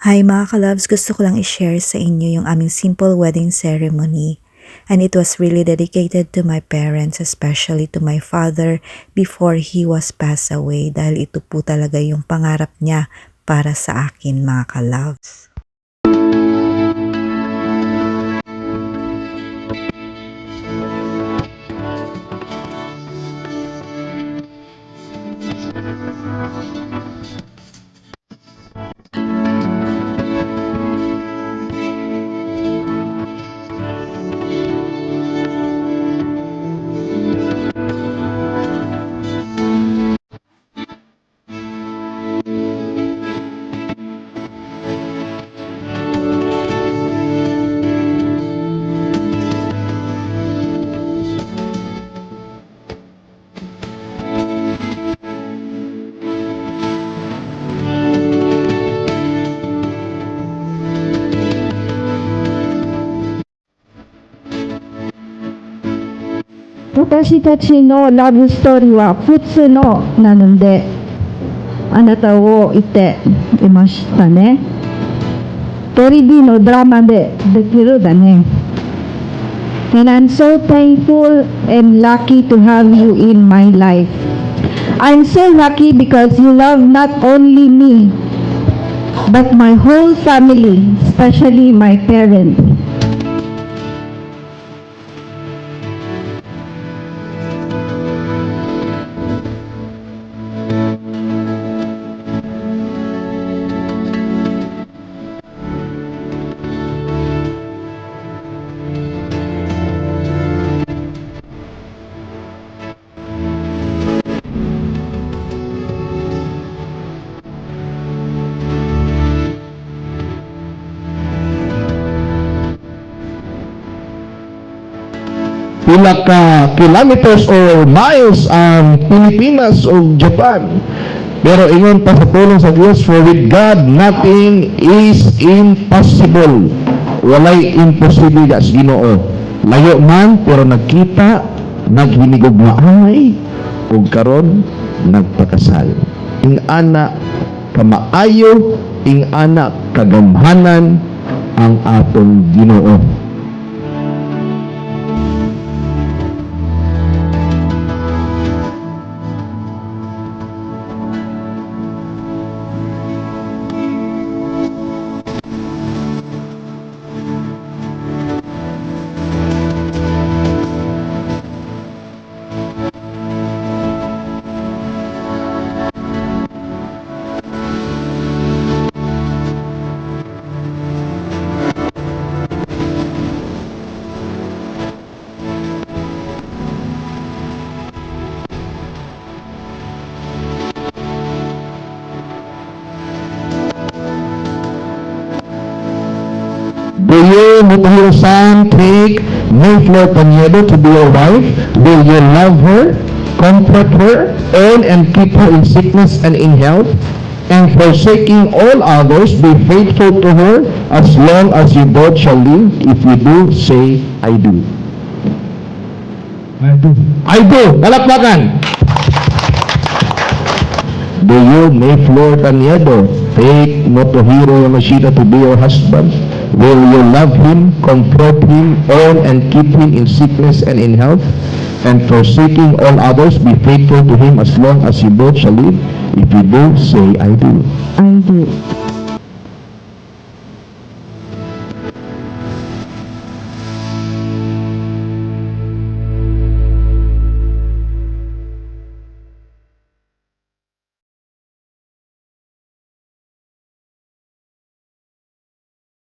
Hi mga ka-loves, gusto ko lang i-share sa inyo yung aming simple wedding ceremony. And it was really dedicated to my parents, especially to my father before he was passed away. Dahil ito po talaga yung pangarap niya para sa akin mga ka-loves. Watashi tachi no love story wa futsu no nanonde anata wo ite imashita ne. テレビ no drama de dekiru da ne. And I'm so thankful and lucky to have you in my life. I'm so lucky because you love not only me but my whole family, especially my parents. Pila ka kilometers or miles ang Pilipinas o Japan. Pero ingon pa sa tulong sa Diyos, for with God nothing is impossible. Walay imposible sa Ginoo. Layo man pero nagkita, naghinigog maamay ug karon nagpakasal. Ing ana kamaayo, ing ana kagamhanan ang atong Ginoo. Do you, Mutahiro San, take Mayflower Paniedo to be your wife? Will you love her, comfort her, own and keep her in sickness and in health? And forsaking all others, be faithful to her as long as you both shall live? If you do, say, I do. I do. I do! Palakpakan! Do you, Mayflower Paniedo, take Motohiro Yamashita to be your husband? Will you love him, comfort him, own and keep him in sickness and in health? And forsaking all others, be faithful to him as long as you both shall live? If you do, say, I do. I do.